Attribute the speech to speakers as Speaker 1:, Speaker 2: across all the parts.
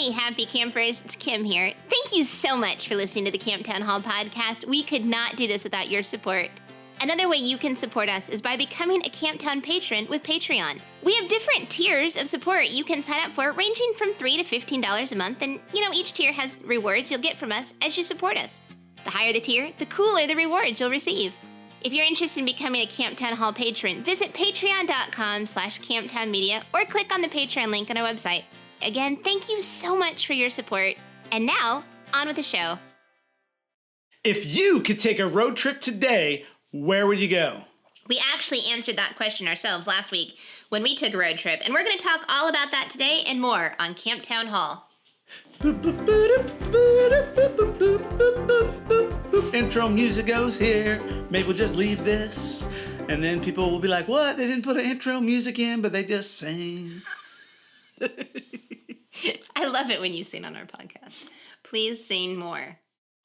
Speaker 1: Hey, happy campers, it's Kim here. Thank you so much for listening to the Camp Town Hall podcast. We could not do this without your support. Another way you can support us is by becoming a Camp Town patron with Patreon. We have different tiers of support you can sign up for, ranging from $3 to $15 a month, and each tier has rewards you'll get from us as you support us. The higher the tier, the cooler the rewards you'll receive. If you're interested in becoming a Camp Town Hall patron, visit patreon.com/camptownmedia or click on the Patreon link on our website. Again, thank you so much for your support. And now, on with the show.
Speaker 2: If you could take a road trip today, where would you go?
Speaker 1: We actually answered that question ourselves last week when we took a road trip, and we're going to talk all about that today and more on Camp Town Hall.
Speaker 2: Intro music goes here. Maybe we'll just leave this. And then people will be like, what? They didn't put an intro music in, but they just sang.
Speaker 1: I love it when you sing on our podcast. Please sing more.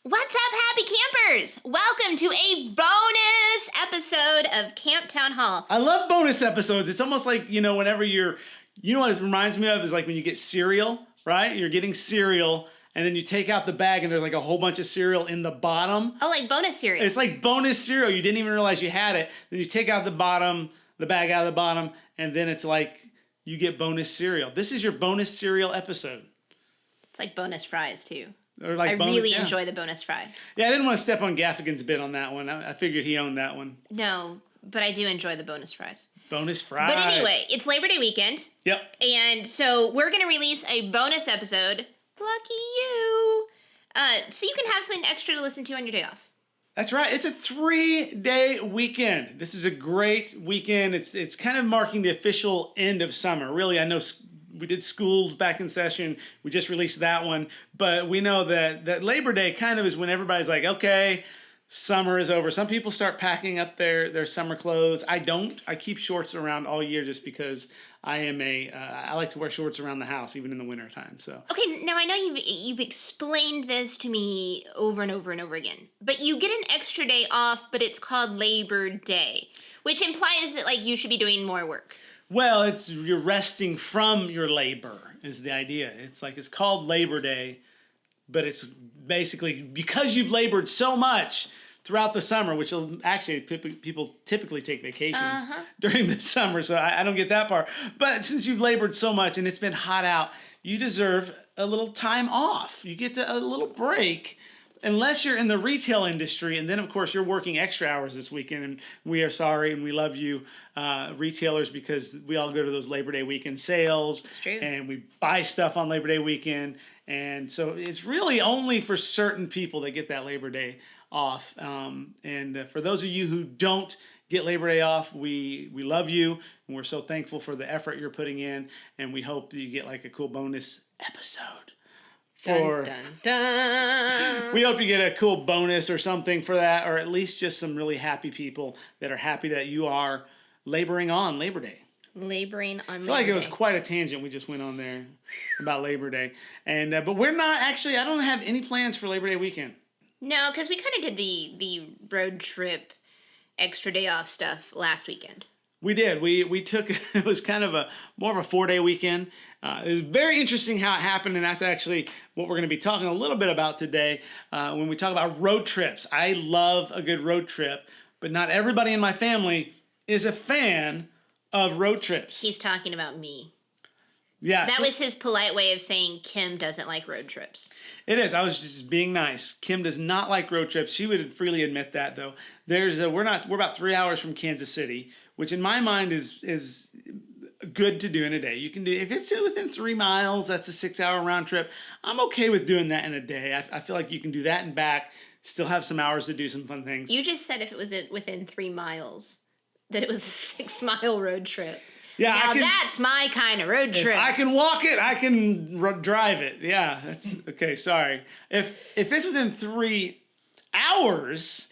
Speaker 1: What's up, happy campers? Welcome to a bonus episode of Camp Town Hall.
Speaker 2: I love bonus episodes. It's almost like, whenever what it reminds me of is like when you get cereal, right? You're getting cereal, and then you take out the bag, and there's like a whole bunch of cereal in the bottom.
Speaker 1: Oh, like bonus cereal.
Speaker 2: It's like bonus cereal. You didn't even realize you had it. Then you take out the bag out of the bottom, and then it's like you get bonus cereal. This is your bonus cereal episode.
Speaker 1: It's like bonus fries, too.
Speaker 2: Or like
Speaker 1: I really enjoy the bonus fry.
Speaker 2: Yeah, I didn't want to step on Gaffigan's bit on that one. I figured he owned that one.
Speaker 1: No, but I do enjoy the bonus fries.
Speaker 2: Bonus fries.
Speaker 1: But anyway, it's Labor Day weekend.
Speaker 2: Yep.
Speaker 1: And so we're going to release a bonus episode. Lucky you. So you can have something extra to listen to on your day off.
Speaker 2: That's right. It's a 3-day weekend. This is a great weekend. It's kind of marking the official end of summer. Really, I know we did schools back in session. We just released that one. But we know that Labor Day kind of is when everybody's like, okay, summer is over. Some people start packing up their summer clothes. I don't. I keep shorts around all year just because I like to wear shorts around the house, even in the winter time. So
Speaker 1: okay, now I know you've explained this to me over and over and over again, but you get an extra day off, but it's called Labor Day, which implies that you should be doing more work.
Speaker 2: Well, you're resting from your labor is the idea. It's called Labor Day, but it's basically because you've labored so much throughout the summer, which will actually people typically take vacations during the summer, so I don't get that part. But since you've labored so much and it's been hot out, you deserve a little time off. You get a little break. Unless you're in the retail industry, and then, of course, you're working extra hours this weekend, and we are sorry, and we love you, retailers, because we all go to those Labor Day weekend sales.
Speaker 1: It's true.
Speaker 2: And we buy stuff on Labor Day weekend, and so it's really only for certain people that get that Labor Day off. And for those of you who don't get Labor Day off, we love you, and we're so thankful for the effort you're putting in, and we hope that you get a cool bonus episode.
Speaker 1: Dun, dun, dun.
Speaker 2: We hope you get a cool bonus or something for that, or at least just some really happy people that are happy that you are laboring on Labor Day.
Speaker 1: Laboring on Labor Day.
Speaker 2: I feel like it was quite a tangent we just went on there about Labor Day. And but we're not actually, I don't have any plans for Labor Day weekend.
Speaker 1: No, because we kind of did the road trip extra day off stuff last weekend.
Speaker 2: We did. We took, it was kind of more of a 4-day weekend. It was very interesting how it happened, and that's actually what we're going to be talking a little bit about today when we talk about road trips. I love a good road trip, but not everybody in my family is a fan of road trips.
Speaker 1: He's talking about me.
Speaker 2: Yeah.
Speaker 1: That was his polite way of saying Kim doesn't like road trips.
Speaker 2: It is. I was just being nice. Kim does not like road trips. She would freely admit that, though. We're about 3 hours from Kansas City, which in my mind is good to do in a day. You can do, if it's within 3 miles, that's a 6-hour round trip. I'm okay with doing that in a day. I feel like you can do that and back, still have some hours to do some fun things.
Speaker 1: You just said if it was within 3 miles, that it was a 6-mile road trip.
Speaker 2: Yeah,
Speaker 1: now that's my kind of road trip.
Speaker 2: If I can walk it, I can drive it. Yeah, that's okay. Sorry. If it's within 3 hours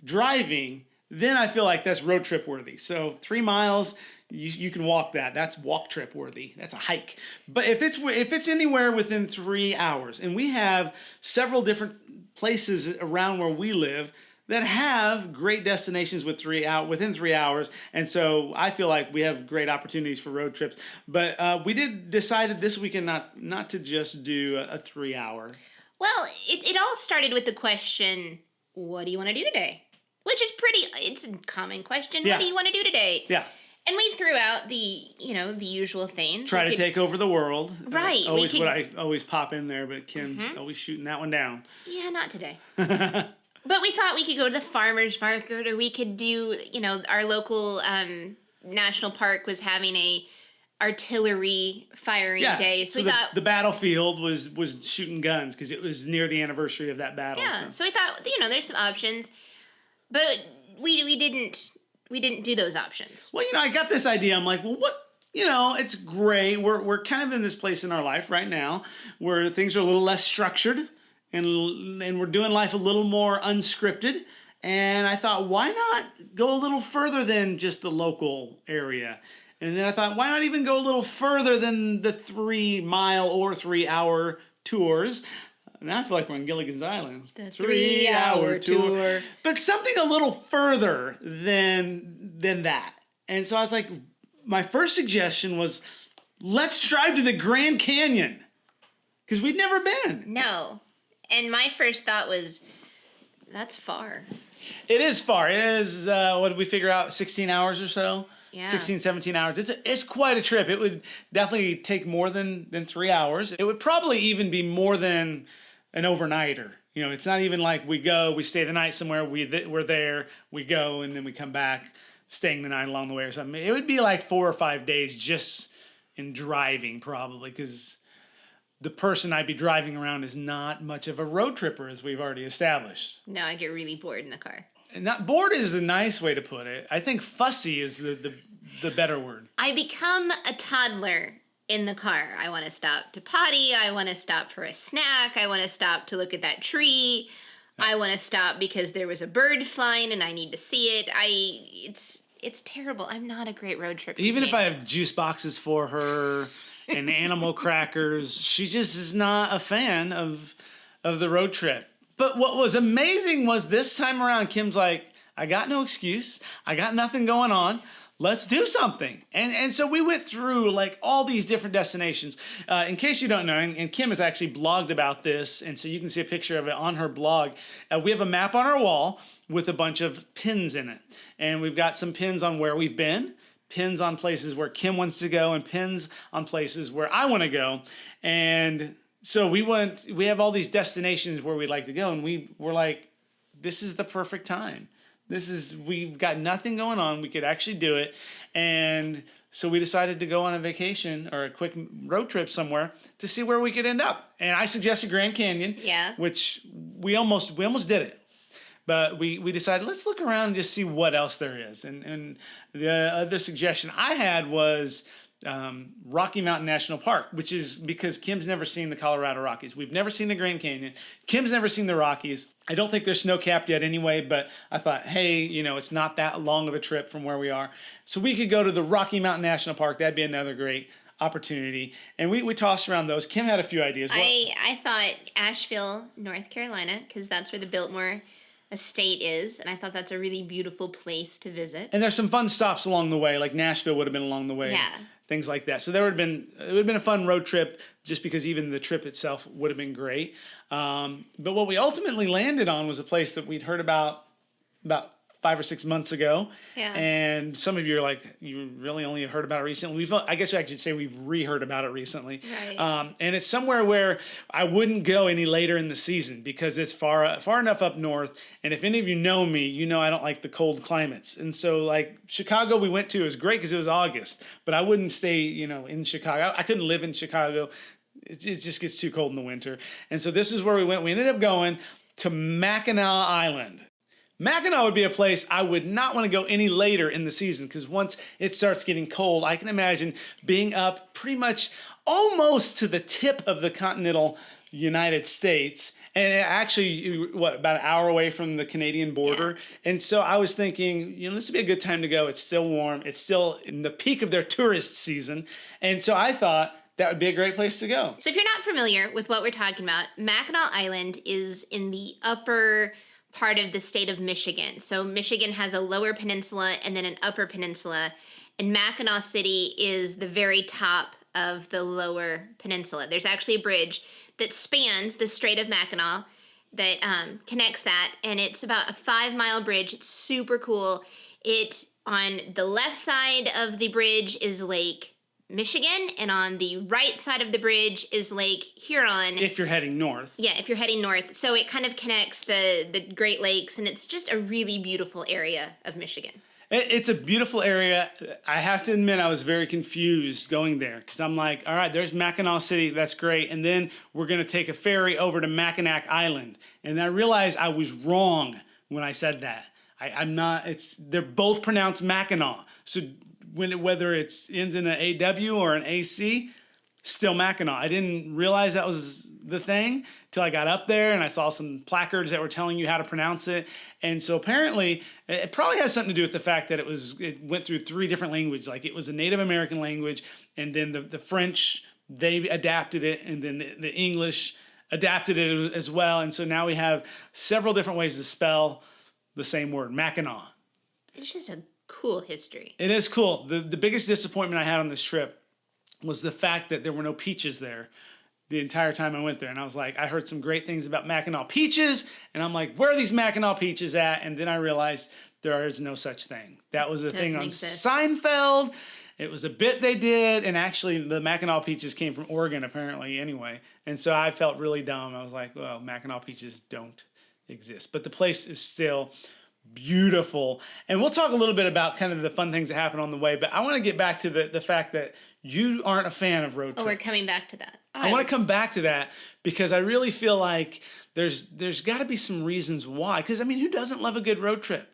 Speaker 2: driving, then I feel like that's road trip worthy. So 3 miles, you can walk that. That's walk trip worthy. That's a hike. But if it's anywhere within 3 hours, and we have several different places around where we live that have great destinations within 3 hours. And so I feel like we have great opportunities for road trips. But we decided this weekend not to just do a 3 hour.
Speaker 1: Well, it all started with the question, what do you want to do today? Which is it's a common question.
Speaker 2: Yeah.
Speaker 1: What do you want to do today?
Speaker 2: Yeah.
Speaker 1: And we threw out the usual things.
Speaker 2: Try to take over the world.
Speaker 1: Right.
Speaker 2: Always what I always pop in there, but Kim's always shooting that one down.
Speaker 1: Yeah, not today. But we thought we could go to the farmer's market, or we could do, our local national park was having a artillery firing day. So we thought
Speaker 2: the battlefield was shooting guns because it was near the anniversary of that battle.
Speaker 1: Yeah. So we thought, there's some options, but we didn't do those options.
Speaker 2: Well, I got this idea. I'm like, well, what? It's great. We're kind of in this place in our life right now where things are a little less structured. And we're doing life a little more unscripted. And I thought, why not go a little further than just the local area? And then I thought, why not even go a little further than the 3-mile or 3-hour tours? Now I feel like we're on Gilligan's Island.
Speaker 1: The 3-hour tour.
Speaker 2: But something a little further than that. And so I was like, my first suggestion was, let's drive to the Grand Canyon. Because we'd never been.
Speaker 1: No. And my first thought was, that's far.
Speaker 2: It is far. It is, what did we figure out, 16 hours or so?
Speaker 1: Yeah.
Speaker 2: 16, 17 hours. It's quite a trip. It would definitely take more than 3 hours. It would probably even be more than an overnighter. It's not even like we stay the night somewhere, we're there, we go, and then we come back, staying the night along the way or something. It would be like 4 or 5 days just in driving probably, because the person I'd be driving around is not much of a road tripper, as we've already established.
Speaker 1: No, I get really bored in the car.
Speaker 2: And not bored is a nice way to put it. I think fussy is the better word.
Speaker 1: I become a toddler in the car. I want to stop to potty. I want to stop for a snack. I want to stop to look at that tree. I want to stop because there was a bird flying and I need to see it. It's terrible. I'm not a great road trip.
Speaker 2: Even if I have juice boxes for her and animal crackers, she just is not a fan of the road trip. But what was amazing was this time around, Kim's like, I got no excuse. I got nothing going on. Let's do something. And so we went through like all these different destinations. In case you don't know, and Kim has actually blogged about this, and so you can see a picture of it on her blog. We have a map on our wall with a bunch of pins in it. And we've got some pins on where we've been, pins on places where Kim wants to go, and pins on places where I want to go. And so we have all these destinations where we'd like to go, and we're like, this is the perfect time. We've got nothing going on. We could actually do it. And so we decided to go on a vacation or a quick road trip somewhere to see where we could end up. And I suggested Grand Canyon, which we almost did it. But we decided, let's look around and just see what else there is. And the other suggestion I had was Rocky Mountain National Park, which is because Kim's never seen the Colorado Rockies. We've never seen the Grand Canyon. Kim's never seen the Rockies. I don't think they're snow-capped yet anyway, but I thought, hey, it's not that long of a trip from where we are. So we could go to the Rocky Mountain National Park. That'd be another great opportunity. And we tossed around those. Kim had a few ideas.
Speaker 1: I thought Asheville, North Carolina, because that's where the Biltmore estate is, and I thought that's a really beautiful place to visit.
Speaker 2: And there's some fun stops along the way, like Nashville would have been along the way.
Speaker 1: Yeah.
Speaker 2: Things like that. So it would have been a fun road trip, just because even the trip itself would have been great. But what we ultimately landed on was a place that we'd heard about 5 or 6 months ago.
Speaker 1: Yeah.
Speaker 2: And some of you are like, you really only heard about it recently. I guess I should say we've re-heard about it recently.
Speaker 1: Right.
Speaker 2: And it's somewhere where I wouldn't go any later in the season because it's far enough up north. And if any of you know me, you know I don't like the cold climates. And so like Chicago we went to was great because it was August, but I wouldn't stay, in Chicago. I couldn't live in Chicago. It just gets too cold in the winter. And so this is where we went. We ended up going to Mackinac Island. Mackinac would be a place I would not want to go any later in the season because once it starts getting cold, I can imagine being up pretty much almost to the tip of the continental United States and actually, about an hour away from the Canadian border. Yeah. And so I was thinking, this would be a good time to go. It's still warm. It's still in the peak of their tourist season. And so I thought that would be a great place to go.
Speaker 1: So if you're not familiar with what we're talking about, Mackinac Island is in the upper part of the state of Michigan. So Michigan has a lower peninsula and then an upper peninsula, and Mackinac City is the very top of the lower peninsula. There's actually a bridge that spans the Strait of Mackinac that connects that, and it's about a 5-mile bridge. It's super cool. It on the left side of the bridge is Lake Michigan, and on the right side of the bridge is Lake Huron.
Speaker 2: If you're heading north.
Speaker 1: Yeah, if you're heading north. So it kind of connects the Great Lakes, and it's just a really beautiful area of Michigan.
Speaker 2: It's a beautiful area. I have to admit, I was very confused going there because I'm like, all right, there's Mackinac City. That's great. And then we're going to take a ferry over to Mackinac Island. And I realized I was wrong when I said that. I'm not, they're both pronounced Mackinac. So whether it's ends in an AW or an AC, still Mackinac. I didn't realize that was the thing till I got up there and I saw some placards that were telling you how to pronounce it. And so apparently it probably has something to do with the fact that it went through 3 different languages. Like it was a Native American language, and then the French, they adapted it, and then the English adapted it as well. And so now we have several different ways to spell the same word, Mackinac.
Speaker 1: It's just a cool history.
Speaker 2: It is cool. The biggest disappointment I had on this trip was the fact that there were no peaches there the entire time I went there. And I was like, I heard some great things about Mackinac peaches, and I'm like, where are these Mackinac peaches at? And then I realized there is no such thing. That was a thing on Seinfeld. It was a bit they did, and actually the Mackinac peaches came from Oregon apparently anyway. And so I felt really dumb. I was like, well, Mackinac peaches don't exist. But the place is still beautiful. And we'll talk a little bit about kind of the fun things that happen on the way, but I want to get back to the fact that you aren't a fan of road trips.
Speaker 1: Oh, we're coming back to that.
Speaker 2: I want to come back to that because I really feel like there's got to be some reasons why. Because, I mean, who doesn't love a good road trip?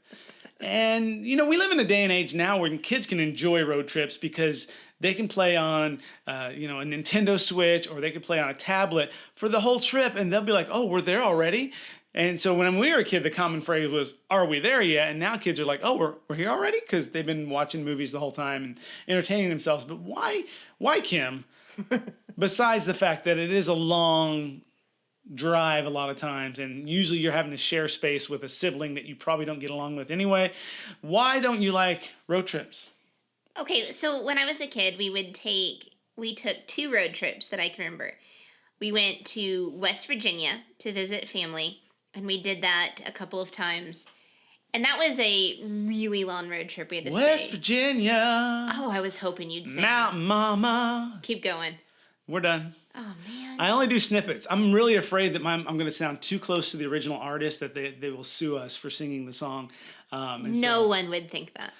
Speaker 2: And, you know, we live in a day and age now where kids can enjoy road trips because they can play on, a Nintendo Switch, or they can play on a tablet for the whole trip, and they'll be like, oh, we're there already? And so when we were a kid, the common phrase was, are we there yet? And now kids are like, oh, we're here already? Because they've been watching movies the whole time and entertaining themselves. But why, Kim? Besides the fact that it is a long drive a lot of times, and usually you're having to share space with a sibling that you probably don't get along with anyway, why don't you like road trips?
Speaker 1: Okay, so when I was a kid, we took 2 road trips that I can remember. We went to West Virginia to visit family, and we did that a couple of times. And that was a really long road trip. We had to
Speaker 2: West
Speaker 1: stay.
Speaker 2: Virginia.
Speaker 1: Oh, I was hoping you'd say
Speaker 2: Mountain Mama.
Speaker 1: Keep going.
Speaker 2: We're done.
Speaker 1: Oh, man.
Speaker 2: I only do snippets. I'm really afraid that I'm going to sound too close to the original artist, that they will sue us for singing the song.
Speaker 1: No one would think that.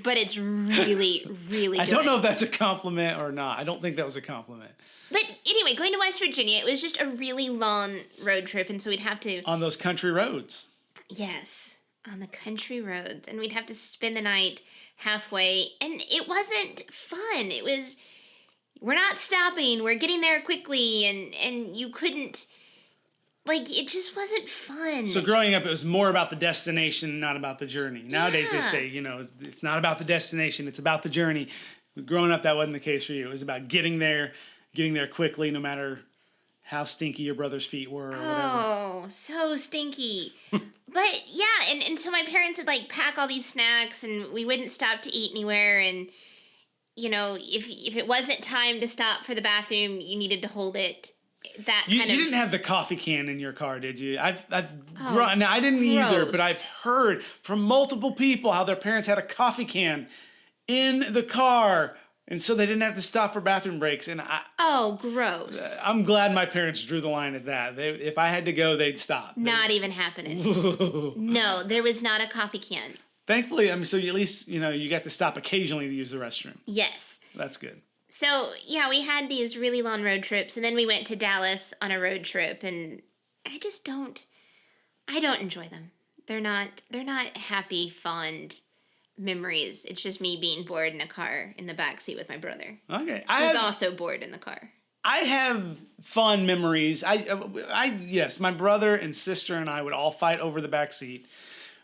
Speaker 1: But it's really, really good.
Speaker 2: I don't know if that's a compliment or not. I don't think that was a compliment.
Speaker 1: But anyway, going to West Virginia, it was just a really long road trip, and so we'd have to...
Speaker 2: On those country roads.
Speaker 1: Yes, on the country roads. And we'd have to spend the night halfway, and it wasn't fun. It was, we're not stopping, we're getting there quickly, and you couldn't... Like, it just wasn't fun.
Speaker 2: So growing up, it was more about the destination, not about the journey. Nowadays, they say, it's not about the destination, it's about the journey. Growing up, that wasn't the case for you. It was about getting there quickly, no matter how stinky your brother's feet were or whatever.
Speaker 1: Oh, so stinky. But, yeah, and so my parents would, like, pack all these snacks, and we wouldn't stop to eat anywhere, and, if it wasn't time to stop for the bathroom, you needed to hold it. You
Speaker 2: didn't have the coffee can in your car, did you? Now I didn't either, but I've heard from multiple people how their parents had a coffee can in the car, and so they didn't have to stop for bathroom breaks. And
Speaker 1: gross!
Speaker 2: I'm glad my parents drew the line at that. If I had to go, they'd stop.
Speaker 1: Not even happening. No, there was not a coffee can.
Speaker 2: Thankfully, so you at least you got to stop occasionally to use the restroom.
Speaker 1: Yes,
Speaker 2: that's good.
Speaker 1: So, yeah, we had these really long road trips, and then we went to Dallas on a road trip, and I don't enjoy them. They're not happy, fond memories. It's just me being bored in a car in the backseat with my brother.
Speaker 2: Okay.
Speaker 1: Who's also bored in the car.
Speaker 2: I have fond memories. Yes, my brother and sister and I would all fight over the backseat.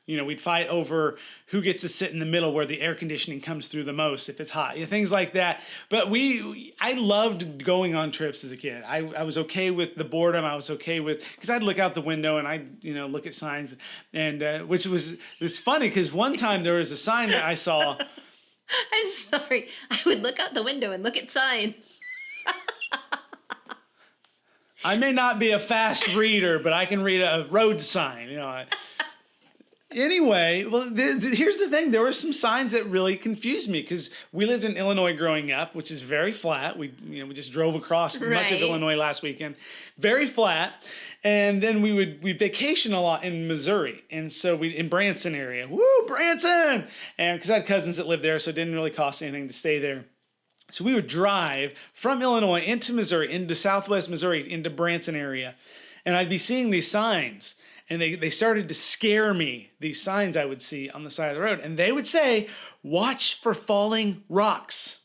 Speaker 2: we'd fight over who gets to sit in the middle where the air conditioning comes through the most if it's hot, things like that. But I loved going on trips as a kid. I was okay with the boredom. I was okay with, because I'd look out the window and I'd, look at signs, and it's funny because one time there was a sign that I saw.
Speaker 1: I'm sorry. I would look out the window and look at signs.
Speaker 2: I may not be a fast reader, but I can read a road sign, Anyway, well, here's the thing. There were some signs that really confused me because we lived in Illinois growing up, which is very flat. We just drove across much of Illinois last weekend. Very flat. And then we vacation a lot in Missouri. And so in Branson area. Woo, Branson! And because I had cousins that lived there, so it didn't really cost anything to stay there. So we would drive from Illinois into Missouri, into southwest Missouri, into Branson area. And I'd be seeing these signs. And they started to scare me, these signs I would see on the side of the road. And they would say, watch for falling rocks.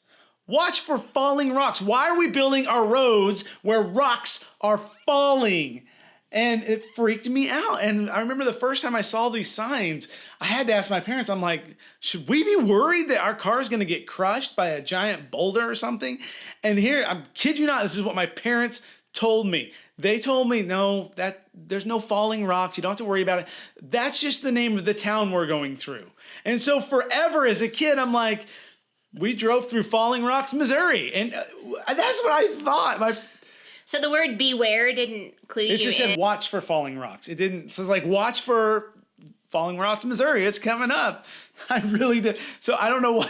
Speaker 2: Watch for falling rocks. Why are we building our roads where rocks are falling? And it freaked me out. And I remember the first time I saw these signs, I had to ask my parents, I'm like, should we be worried that our car is going to get crushed by a giant boulder or something? And here, I kid you not, this is what my parents told me. They told me, no, that there's no falling rocks. You don't have to worry about it. That's just the name of the town we're going through. And so forever as a kid, I'm like, we drove through Falling Rocks, Missouri. And that's what I thought.
Speaker 1: So the word beware didn't clue you in?
Speaker 2: It just said watch for falling rocks. It didn't, so it's like watch for Falling Rocks, Missouri. It's coming up. I really did. So I don't know what.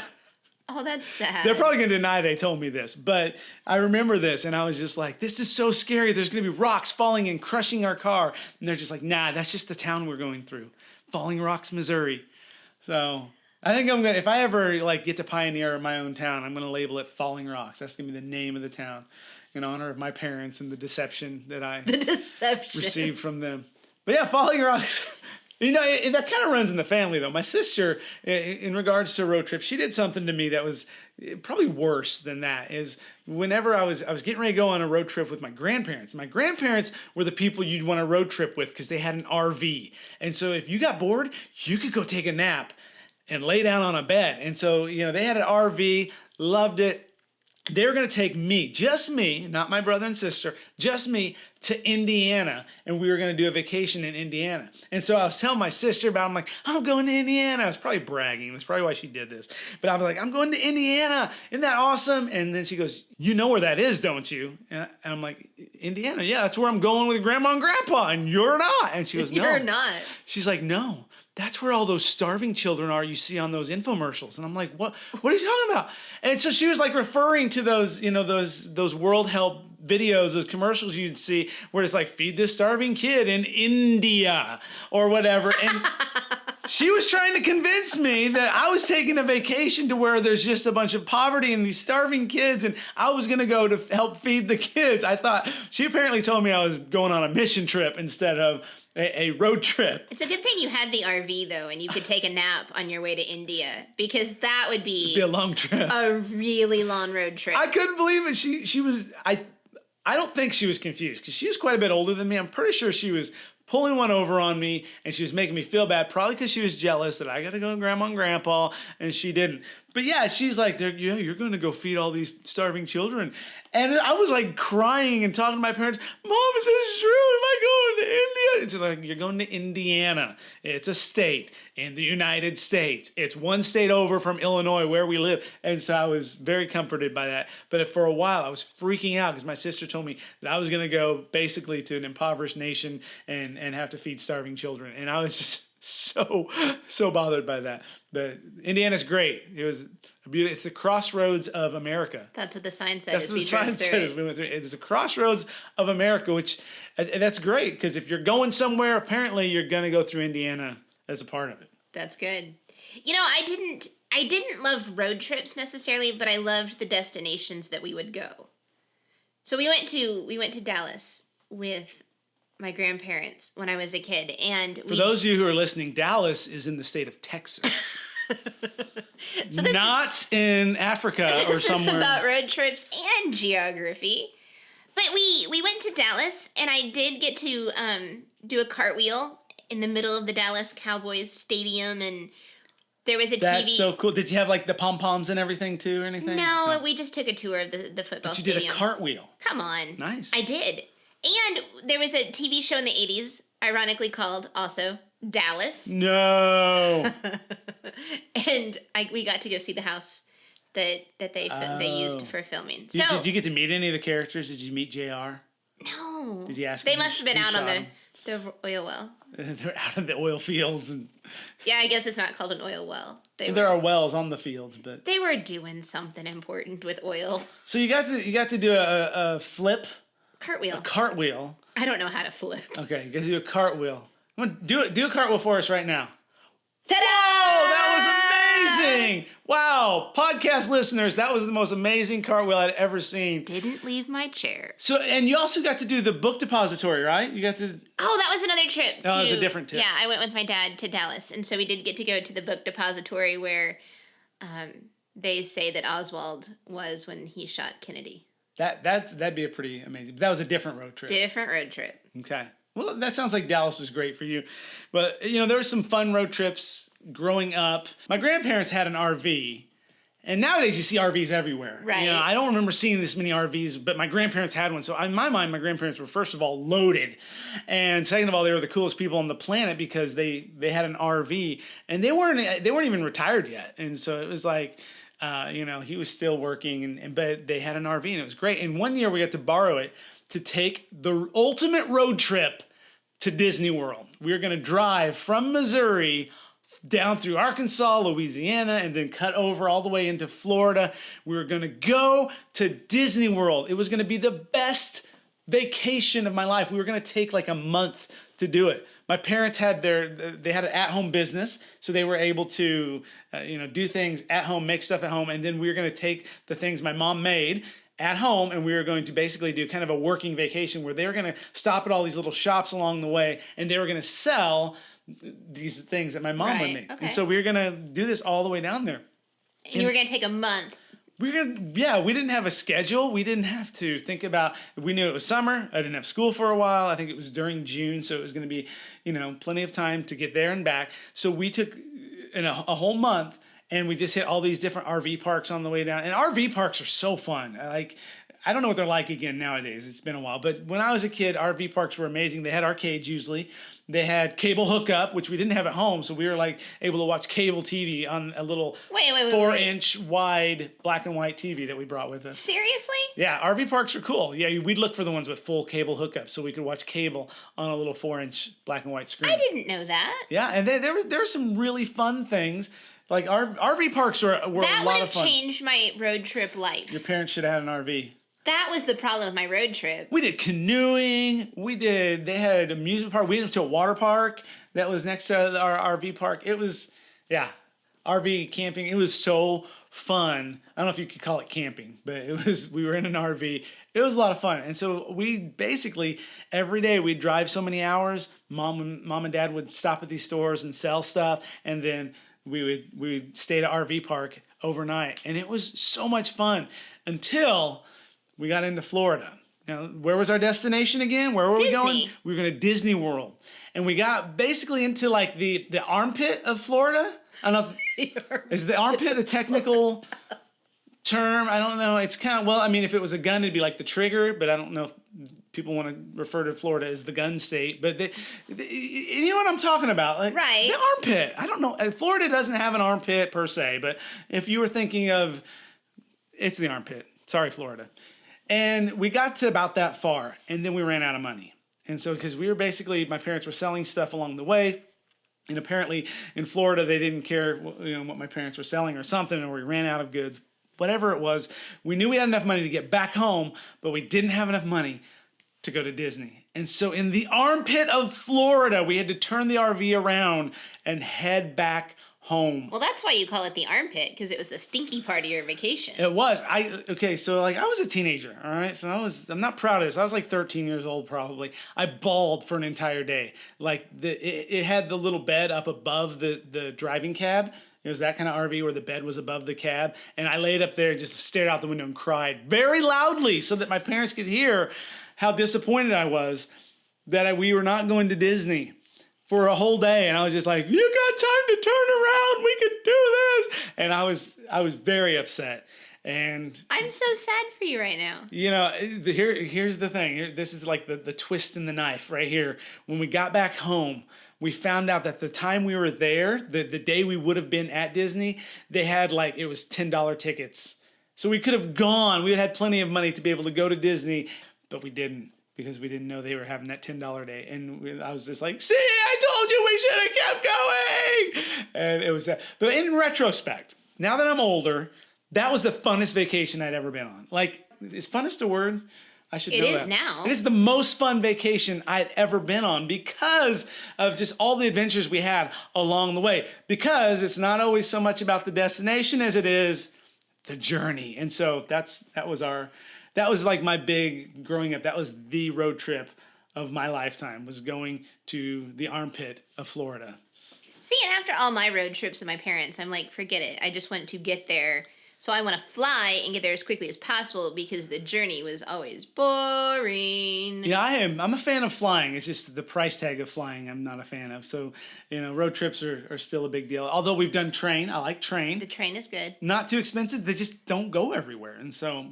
Speaker 1: Oh, that's sad.
Speaker 2: They're probably going to deny they told me this, but I remember this, and I was just like, this is so scary. There's going to be rocks falling and crushing our car. And they're just like, nah, that's just the town we're going through. Falling Rocks, Missouri. So I think if I ever get to pioneer my own town, I'm going to label it Falling Rocks. That's going to be the name of the town in honor of my parents and the deception that I received from them. But yeah, Falling Rocks. That kind of runs in the family, though. My sister, in regards to road trips, she did something to me that was probably worse than that. Is whenever I was getting ready to go on a road trip with my grandparents. My grandparents were the people you'd want a road trip with because they had an RV. And so if you got bored, you could go take a nap and lay down on a bed. And so, they had an RV, loved it. They were going to take me, just me, not my brother and sister, just me, to Indiana, and we were going to do a vacation in Indiana. And so I was telling my sister about it. I'm like, I'm going to Indiana. I was probably bragging. That's probably why she did this. But I was like, I'm going to Indiana. Isn't that awesome? And then she goes, you know where that is, don't you? And I'm like, Indiana? Yeah, that's where I'm going with Grandma and Grandpa, and you're not. And she goes, no.
Speaker 1: You're not.
Speaker 2: She's like, no. That's where all those starving children are you see on those infomercials. And I'm like, what are you talking about? And so she was referring to those, those World Help videos, those commercials you'd see where it's like, feed this starving kid in India or whatever. And she was trying to convince me that I was taking a vacation to where there's just a bunch of poverty and these starving kids, and I was going to go to help feed the kids. I thought she apparently told me I was going on a mission trip instead of a road trip.
Speaker 1: It's a good thing you had the RV, though, and you could take a nap on your way to India, because that would be
Speaker 2: a long trip.
Speaker 1: A really long road trip.
Speaker 2: I couldn't believe it. She was, I don't think she was confused, because she was quite a bit older than me. I'm pretty sure she was pulling one over on me, and she was making me feel bad, probably because she was jealous that I got to go to Grandma and Grandpa, and she didn't. But yeah, she's like, you're going to go feed all these starving children. And I was crying and talking to my parents, Mom, is this true? Am I going to India? And she's like, you're going to Indiana. It's a state in the United States. It's one state over from Illinois where we live. And so I was very comforted by that. But for a while, I was freaking out because my sister told me that I was going to go basically to an impoverished nation and have to feed starving children. And I was just so bothered by that. But Indiana's great. It was it's the crossroads of America.
Speaker 1: That's what the sign said.
Speaker 2: That's what the sign said as we went through. It's the crossroads of America, which that's great, because if you're going somewhere, apparently you're gonna go through Indiana as a part of it.
Speaker 1: That's good. I didn't love road trips necessarily, but I loved the destinations that we would go. So we went to Dallas with my grandparents when I was a kid, and
Speaker 2: for those of you who are listening, Dallas is in the state of Texas. So not in Africa or somewhere.
Speaker 1: This is about road trips and geography. But we went to Dallas, and I did get to do a cartwheel in the middle of the Dallas Cowboys stadium, and there was a TV.
Speaker 2: That's so cool. Did you have like the pom-poms and everything too or anything?
Speaker 1: No, we just took a tour of the football
Speaker 2: but you
Speaker 1: stadium.
Speaker 2: did a cartwheel.
Speaker 1: Come on.
Speaker 2: Nice.
Speaker 1: I did. And there was a TV show in the 80s, ironically called also Dallas.
Speaker 2: No.
Speaker 1: And we got to go see the house that they used for filming. So
Speaker 2: did you get to meet any of the characters? Did you meet JR?
Speaker 1: No.
Speaker 2: Did you ask?
Speaker 1: They
Speaker 2: him
Speaker 1: must have been
Speaker 2: who
Speaker 1: out on
Speaker 2: shot him?
Speaker 1: the oil well.
Speaker 2: They're out in the oil fields, and
Speaker 1: Yeah, I guess it's not called an oil well.
Speaker 2: there are wells on the fields, but
Speaker 1: they were doing something important with oil.
Speaker 2: So you got to do a flip,
Speaker 1: Cartwheel.
Speaker 2: a cartwheel.
Speaker 1: I don't know how to flip.
Speaker 2: Okay, you got to do a cartwheel. Come on, do a cartwheel for us right now.
Speaker 1: Ta-da!
Speaker 2: Whoa, that was amazing! Wow, podcast listeners, that was the most amazing cartwheel I'd ever seen.
Speaker 1: Didn't leave my chair.
Speaker 2: So, and you also got to do the book depository, right? You got to.
Speaker 1: Oh, that was another trip.
Speaker 2: Oh, it was a different trip.
Speaker 1: Yeah, I went with my dad to Dallas, and so we did get to go to the book depository where they say that Oswald was when he shot Kennedy.
Speaker 2: That'd be a pretty amazing. That was a different road trip.
Speaker 1: Different road trip.
Speaker 2: Okay. Well, that sounds like Dallas was great for you. But, there were some fun road trips growing up. My grandparents had an RV. And nowadays you see RVs everywhere.
Speaker 1: Right.
Speaker 2: I don't remember seeing this many RVs, but my grandparents had one. So in my mind, my grandparents were, first of all, loaded. And second of all, they were the coolest people on the planet because they had an RV. And they weren't even retired yet. And so it was like, he was still working, but they had an RV and it was great. And one year we got to borrow it to take the ultimate road trip to Disney World. We were going to drive from Missouri down through Arkansas, Louisiana, and then cut over all the way into Florida. We were going to go to Disney World. It was going to be the best vacation of my life. We were going to take like a month to do it. My parents had an at-home business, so they were able to, do things at home, make stuff at home, and then we were going to take the things my mom made at home, and we were going to basically do kind of a working vacation where they were going to stop at all these little shops along the way, and they were going to sell these things that my mom would make.
Speaker 1: Okay.
Speaker 2: And so we were going to do this all the way down there.
Speaker 1: And you were going to take a month.
Speaker 2: We didn't have a schedule. We didn't have to think about, we knew it was summer. I didn't have school for a while. I think it was during June, so it was going to be, plenty of time to get there and back. So we took a whole month, and we just hit all these different RV parks on the way down. And RV parks are so fun. I don't know what they're like again nowadays. It's been a while. But when I was a kid, RV parks were amazing. They had arcades usually. They had cable hookup, which we didn't have at home. So we were able to watch cable TV on a little 4-inch wide black and white TV that we brought with us.
Speaker 1: Seriously?
Speaker 2: Yeah, RV parks are cool. Yeah, we'd look for the ones with full cable hookup so we could watch cable on a little 4-inch black and white screen.
Speaker 1: I didn't know that.
Speaker 2: Yeah, and there were some really fun things. Like RV parks were a lot of fun.
Speaker 1: That would have changed my road trip life.
Speaker 2: Your parents should have had an RV.
Speaker 1: That was the problem with my road trip.
Speaker 2: We did canoeing. They had an amusement park. We went to a water park that was next to our RV park. It was, RV camping. It was so fun. I don't know if you could call it camping, but we were in an RV. It was a lot of fun. And so we basically, every day we'd drive so many hours. Mom and Dad would stop at these stores and sell stuff. And then we would stay at RV park overnight. And it was so much fun until we got into Florida. Now, where was our destination again? Where were we going? We were going to Disney World. And we got basically into like the armpit of Florida. I don't know. Is the armpit a technical term? I don't know. It's kind of, if it was a gun, it'd be like the trigger, but I don't know if people want to refer to Florida as the gun state. But you know what I'm talking about?
Speaker 1: Right.
Speaker 2: The armpit. I don't know. Florida doesn't have an armpit per se, but if you were thinking of, it's the armpit. Sorry, Florida. And we got to about that far, and then we ran out of money. And so, because my parents were selling stuff along the way, and apparently in Florida they didn't care, what my parents were selling or something, or we ran out of goods. Whatever it was, we knew we had enough money to get back home, but we didn't have enough money to go to Disney. And so in the armpit of Florida, we had to turn the RV around and head back home.
Speaker 1: Well, that's why you call it the armpit, because it was the stinky part of your vacation.
Speaker 2: It was. I was a teenager, all right? So I'm not proud of this. I was like 13 years old probably. I bawled for an entire day. It had the little bed up above the driving cab. It was that kind of RV where the bed was above the cab. And I laid up there and just stared out the window and cried very loudly so that my parents could hear how disappointed I was that we were not going to Disney for a whole day. And I was just like, you got time to turn around. We could do this. And I was very upset. And
Speaker 1: I'm so sad for you right now.
Speaker 2: you know, here's the thing. This is like the twist in the knife right here. When we got back home, we found out that the time we were there, the day we would have been at Disney, they had like, it was $10 tickets. So we could have gone. We had plenty of money to be able to go to Disney, but we didn't because we didn't know they were having that $10 day. And I was just like, see, I told you we should have kept going. And it was that. But in retrospect, now that I'm older, that was the funnest vacation I'd ever been on. Like, is funnest a word? I should know that.
Speaker 1: It is now.
Speaker 2: It is the most fun vacation I'd ever been on because of just all the adventures we had along the way. Because it's not always so much about the destination as it is the journey. And so that was like my big growing up. That was the road trip of my lifetime, was going to the armpit of Florida.
Speaker 1: See, and after all my road trips with my parents, I'm like, forget it. I just want to get there. So I want to fly and get there as quickly as possible because the journey was always boring.
Speaker 2: Yeah, I'm a fan of flying. It's just the price tag of flying I'm not a fan of. So, road trips are still a big deal. Although we've done train. I like train.
Speaker 1: The train is good.
Speaker 2: Not too expensive. They just don't go everywhere. And so,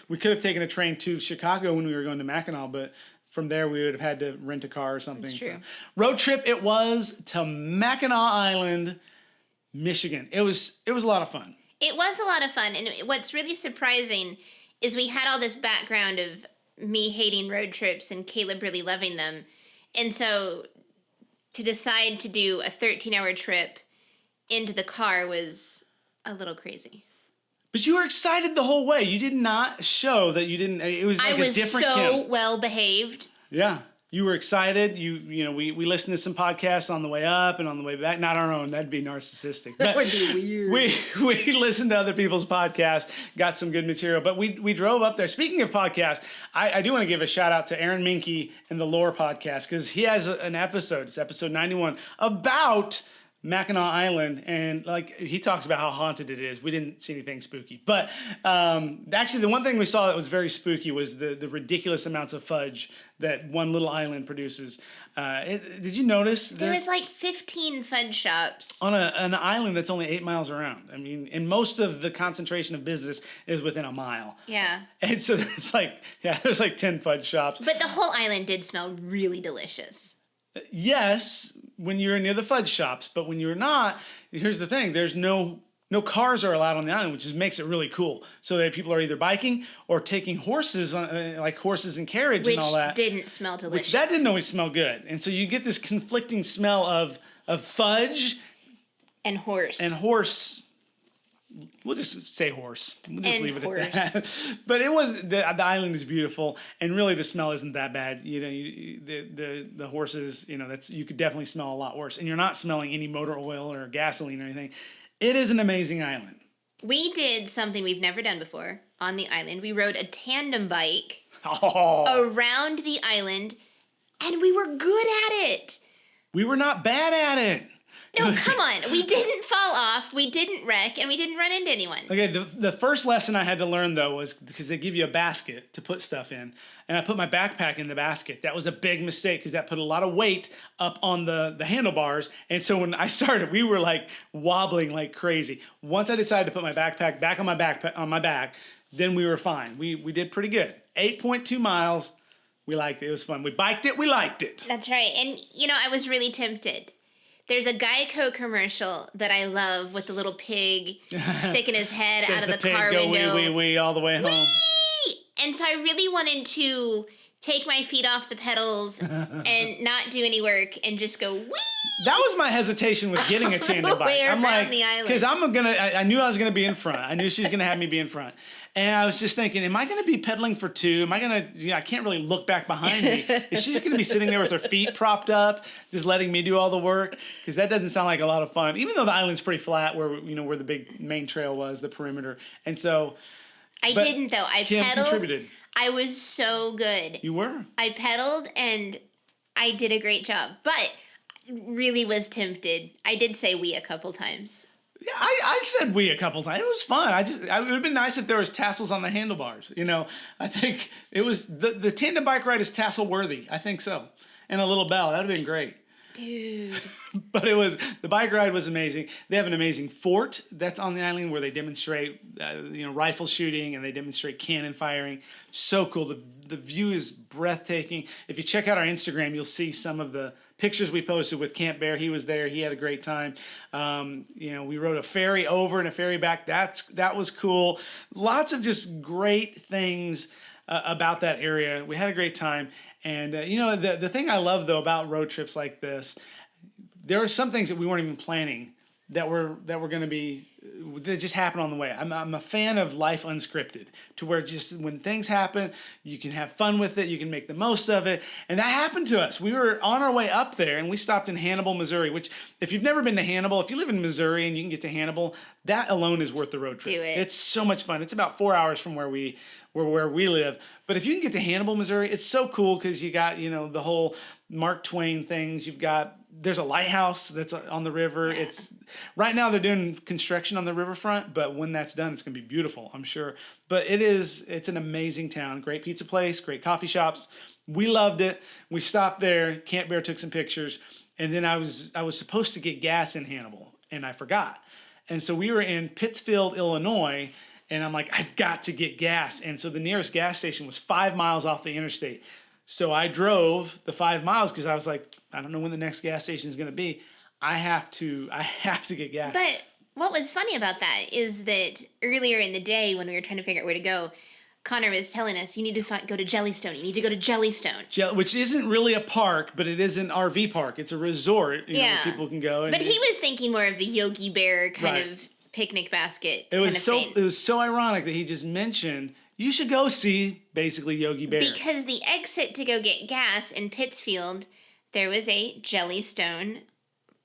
Speaker 2: we could have taken a train to Chicago when we were going to Mackinac, but from there we would have had to rent a car or something.
Speaker 1: That's true.
Speaker 2: So, road trip it was to Mackinac Island, Michigan. It was a lot of fun.
Speaker 1: It was a lot of fun, and what's really surprising is we had all this background of me hating road trips and Caleb really loving them. And so to decide to do a 13-hour trip into the car was a little crazy.
Speaker 2: But you were excited the whole way. You did not show that you didn't. It was like a different Kim.
Speaker 1: I was so well behaved.
Speaker 2: Yeah. You were excited. We listened to some podcasts on the way up and on the way back. Not our own. That'd be narcissistic. But
Speaker 1: that would be weird.
Speaker 2: We listened to other people's podcasts, got some good material. But we drove up there. Speaking of podcasts, I do want to give a shout out to Aaron Minke and the Lore podcast because he has an episode. It's episode 91 about Mackinac Island, and like he talks about how haunted it is. We didn't see anything spooky, but actually the one thing we saw that was very spooky was the ridiculous amounts of fudge that one little island produces. Did you notice?
Speaker 1: There was like 15 fudge shops
Speaker 2: on an island that's only 8 miles around. I mean, and most of the concentration of business is within a mile.
Speaker 1: Yeah.
Speaker 2: And so there's like 10 fudge shops.
Speaker 1: But the whole island did smell really delicious.
Speaker 2: Yes, when you're near the fudge shops, but when you're not, here's the thing: there's no cars are allowed on the island, which makes it really cool. So that people are either biking or taking horses, like horses and carriage and all that.
Speaker 1: Which didn't smell delicious.
Speaker 2: That didn't always smell good, and so you get this conflicting smell of fudge
Speaker 1: and horse.
Speaker 2: We'll just say horse. We'll just
Speaker 1: and
Speaker 2: leave it
Speaker 1: horse.
Speaker 2: at that. But it was the island is beautiful, and really the smell isn't that bad. The horses, that's you could definitely smell a lot worse, and you're not smelling any motor oil or gasoline or anything. It is an amazing island.
Speaker 1: We did something we've never done before on the island. We rode a tandem bike around the island, and we were good at it.
Speaker 2: We were not bad at it.
Speaker 1: No, come on. We didn't fall off, we didn't wreck, and we didn't run into anyone.
Speaker 2: Okay, the first lesson I had to learn, though, was because they give you a basket to put stuff in, and I put my backpack in the basket. That was a big mistake because that put a lot of weight up on the handlebars, and so when I started, we were like wobbling like crazy. Once I decided to put my backpack back on my back, then we were fine. We did pretty good. 8.2 miles. We liked it. It was fun. We biked it. We liked it.
Speaker 1: That's right. And, I was really tempted. There's a Geico commercial that I love with the little pig sticking his head out of the car window.
Speaker 2: Does the pig go wee all the way home?
Speaker 1: Wee! And so I really wanted to take my feet off the pedals and not do any work and just go wee!
Speaker 2: That was my hesitation with getting a tandem bike. I'm like, because I knew I was gonna be in front. I knew she's gonna have me be in front, and I was just thinking, am I gonna be pedaling for two? Am I gonna? I can't really look back behind me. Is she just gonna be sitting there with her feet propped up, just letting me do all the work? Because that doesn't sound like a lot of fun. Even though the island's pretty flat, where the big main trail was, the perimeter, and so.
Speaker 1: I didn't though. I
Speaker 2: Kim
Speaker 1: pedaled.
Speaker 2: Contributed.
Speaker 1: I was so good.
Speaker 2: You were.
Speaker 1: I pedaled and I did a great job, but really was tempted. I did say we a couple times.
Speaker 2: Yeah, I said we a couple times. It was fun. It would have been nice if there was tassels on the handlebars. I think it was the tandem bike ride is tassel worthy. I think so, and a little bell. That would have been great.
Speaker 1: Dude.
Speaker 2: But the bike ride was amazing. They have an amazing fort that's on the island where they demonstrate, rifle shooting, and they demonstrate cannon firing. So cool. The view is breathtaking. If you check out our Instagram, you'll see some of the pictures we posted with Camp Bear. He was there. He had a great time. We rode a ferry over and a ferry back. That was cool. Lots of just great things about that area. We had a great time. And, the thing I love, though, about road trips like this, there are some things that we weren't even planning that were going to be, that just happen on the way. I'm a fan of life unscripted, to where just when things happen, you can have fun with it, you can make the most of it. And that happened to us. We were on our way up there, and we stopped in Hannibal, Missouri, which, if you've never been to Hannibal, if you live in Missouri and you can get to Hannibal, that alone is worth the road trip.
Speaker 1: Do it.
Speaker 2: It's so much fun. It's about 4 hours from where we live. But if you can get to Hannibal, Missouri, it's so cool because you got, the whole Mark Twain things. There's a lighthouse that's on the river.
Speaker 1: Yeah.
Speaker 2: Right now they're doing construction on the riverfront, but when that's done, it's going to be beautiful, I'm sure. But it's an amazing town. Great pizza place, great coffee shops. We loved it. We stopped there. Camp Bear took some pictures. And then I was supposed to get gas in Hannibal, and I forgot. And so we were in Pittsfield, Illinois, and I'm like, I've got to get gas. And so the nearest gas station was 5 miles off the interstate. So I drove the 5 miles because I was like, I don't know when the next gas station is going to be. I have to get gas.
Speaker 1: But what was funny about that is that earlier in the day when we were trying to figure out where to go, Connor was telling us, you need to go to Jellystone. You need to go to Jellystone.
Speaker 2: Which isn't really a park, but it is an RV park. It's a resort, where people can go.
Speaker 1: But he was thinking more of the Yogi Bear kind of picnic basket
Speaker 2: It
Speaker 1: kind of thing.
Speaker 2: It was so ironic that he just mentioned, you should go see basically Yogi Bear.
Speaker 1: Because the exit to go get gas in Pittsfield, there was a Jellystone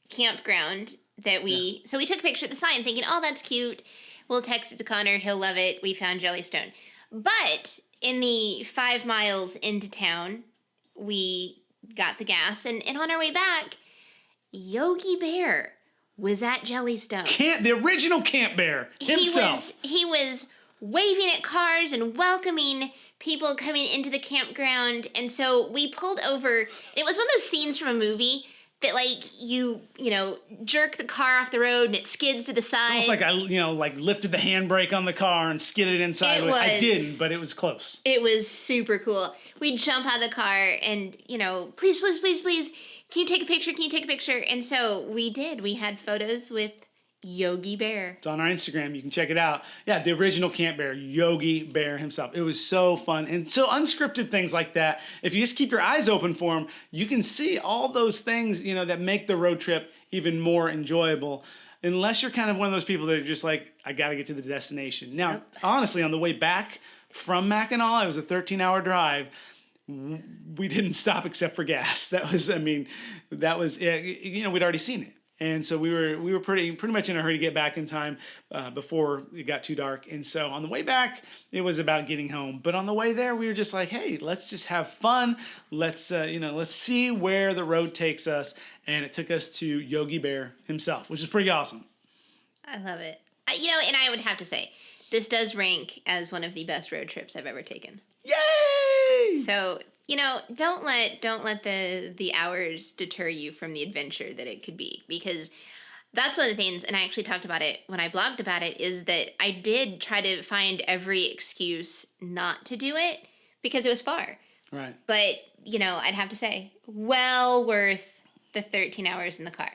Speaker 1: campground that so we took a picture of the sign thinking, oh, that's cute. We'll text it to Connor. He'll love it. We found Jellystone. But in the 5 miles into town, we got the gas. And on our way back, Yogi Bear was at Jellystone.
Speaker 2: The original Camp Bear himself.
Speaker 1: He was waving at cars and welcoming people coming into the campground. And so we pulled over. It was one of those scenes from a movie that, like, you jerk the car off the road and it skids to the side. Almost
Speaker 2: like I lifted the handbrake on the car and skidded inside. I didn't, but it was close.
Speaker 1: It was super cool. We jump out of the car and, please, please, please, please, can you take a picture? Can you take a picture? And so we did. We had photos with Yogi Bear.
Speaker 2: It's on our Instagram. You can check it out. Yeah, the original Camp Bear, Yogi Bear himself. It was so fun. And so unscripted things like that, if you just keep your eyes open for them, you can see all those things, that make the road trip even more enjoyable. Unless you're kind of one of those people that are just like, I got to get to the destination. Now, honestly, on the way back from Mackinac, it was a 13-hour drive. We didn't stop except for gas. That was it. We'd already seen it. And so we were pretty much in a hurry to get back in time before it got too dark. And so on the way back, it was about getting home. But on the way there, we were just like, hey, let's just have fun. Let's see where the road takes us. And it took us to Yogi Bear himself, which is pretty awesome.
Speaker 1: I love it. And I would have to say, this does rank as one of the best road trips I've ever taken.
Speaker 2: Yay!
Speaker 1: So, don't let the hours deter you from the adventure that it could be, because that's one of the things, and I actually talked about it when I blogged about it, is that I did try to find every excuse not to do it because it was far.
Speaker 2: Right.
Speaker 1: But, I'd have to say, well worth the 13 hours in the car.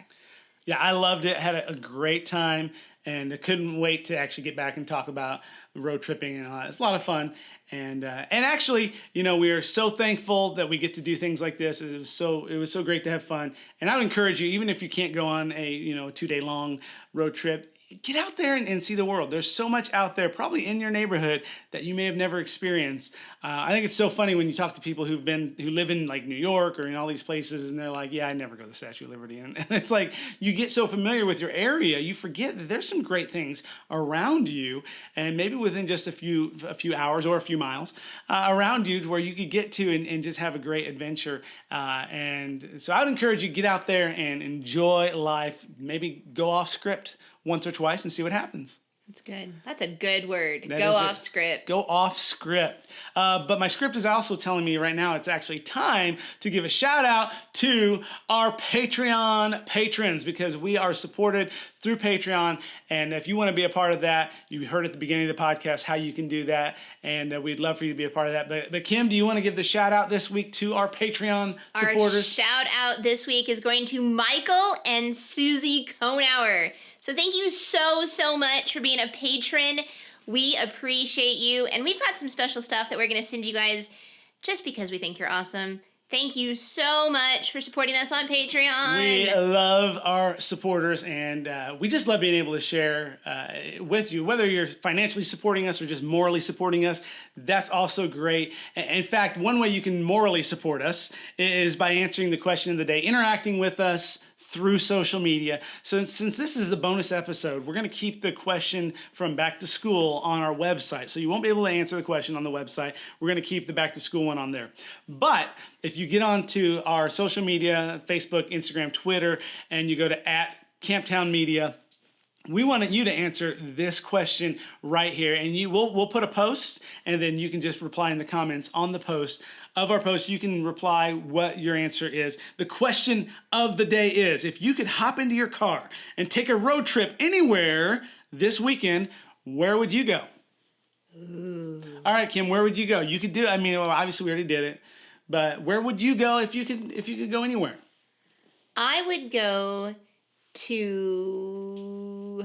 Speaker 2: Yeah, I loved it. Had a great time, and I couldn't wait to actually get back and talk about road tripping and all that. It's a lot of fun. And actually, we are so thankful that we get to do things like this. It was so great to have fun. And I would encourage you, even if you can't go on a 2-day long road trip, get out there and see the world. There's so much out there, probably in your neighborhood, that you may have never experienced. I think it's so funny when you talk to people who live in like New York or in all these places, and they're like, yeah, I never go to the Statue of Liberty. And it's like, you get so familiar with your area, you forget that there's some great things around you, and maybe within just a few hours or a few miles around you, to where you could get to and just have a great adventure. And so I would encourage you, get out there and enjoy life. Maybe go off script once or twice and see what happens.
Speaker 1: That's good. That's a good word.
Speaker 2: That
Speaker 1: Go
Speaker 2: is
Speaker 1: off
Speaker 2: it.
Speaker 1: script.
Speaker 2: Go off script. But my script is also telling me right now it's actually time to give a shout out to our Patreon patrons, because we are supported through Patreon. And if you want to be a part of that, you heard at the beginning of the podcast how you can do that. And we'd love for you to be a part of that. But Kim, do you want to give the shout out this week to our Patreon supporters?
Speaker 1: Our shout out this week is going to Michael and Susie Konauer. So thank you so much for being a patron. We appreciate you. And we've got some special stuff that we're going to send you guys just because we think you're awesome. Thank you so much for supporting us on Patreon.
Speaker 2: We love our supporters, and we just love being able to share with you, whether you're financially supporting us or just morally supporting us. That's also great. In fact, one way you can morally support us is by answering the question of the day, interacting with us through social media. So since this is the bonus episode, we're going to keep the question from back to school on our website. So you won't be able to answer the question on the website. We're going to keep the back to school one on there. But if you get onto our social media, Facebook, Instagram, Twitter, and you go to @CamptownMedia, we wanted you to answer this question right here, and we'll put a post, and then you can just reply in the comments on the post of our post. You can reply what your answer is. The question of the day is, if you could hop into your car and take a road trip anywhere this weekend, where would you go? Ooh. All right, Kim, where would you go? You could do, obviously we already did it, but where would you go if you could go anywhere?
Speaker 1: I would go to...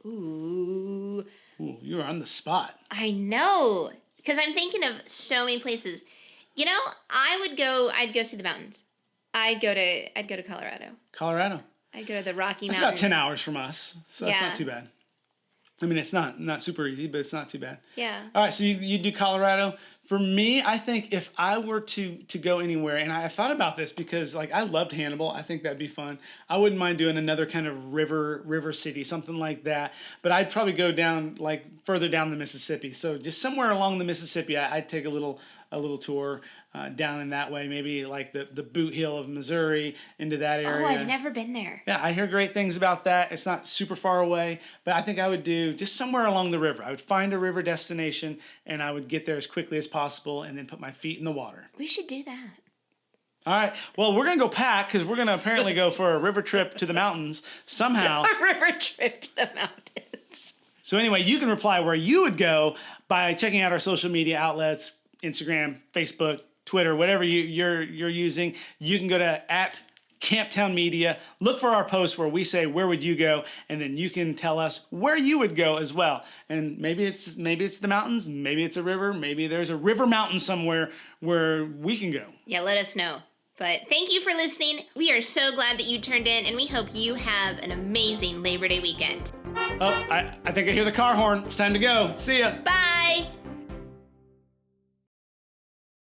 Speaker 1: Ooh,
Speaker 2: you're on the spot.
Speaker 1: I know, because I'm thinking of so many places. You know, I'd go see the mountains. I'd go to Colorado.
Speaker 2: Colorado.
Speaker 1: I'd go to the Rocky
Speaker 2: Mountains. It's about 10 hours from us, so that's not too bad. I mean, it's not super easy, but it's not too bad.
Speaker 1: Yeah.
Speaker 2: All right, so you do Colorado. For me, I think if I were to go anywhere, and I thought about this because I loved Hannibal. I think that'd be fun. I wouldn't mind doing another kind of river city, something like that. But I'd probably go down further down the Mississippi. So just somewhere along the Mississippi, I'd take a little tour down in that way, maybe the Boot Heel of Missouri, into that area.
Speaker 1: Oh, I've never been there.
Speaker 2: Yeah, I hear great things about that. It's not super far away, but I think I would do just somewhere along the river. I would find a river destination, and I would get there as quickly as possible and then put my feet in the water.
Speaker 1: We should do that.
Speaker 2: All right. Well, we're going to go pack because we're going to apparently go for a river trip to the mountains somehow.
Speaker 1: A river trip to the mountains.
Speaker 2: So anyway, you can reply where you would go by checking out our social media outlets, Instagram, Facebook, Twitter, whatever you're using. You can go to @CamptownMedia, look for our post where we say where would you go, and then you can tell us where you would go as well. And maybe it's the mountains, maybe it's a river, maybe there's a river mountain somewhere where we can go.
Speaker 1: Yeah, let us know. But thank you for listening. We are so glad that you turned in, and we hope you have an amazing Labor Day weekend.
Speaker 2: Oh, I think I hear the car horn. It's time to go. See ya.
Speaker 1: Bye.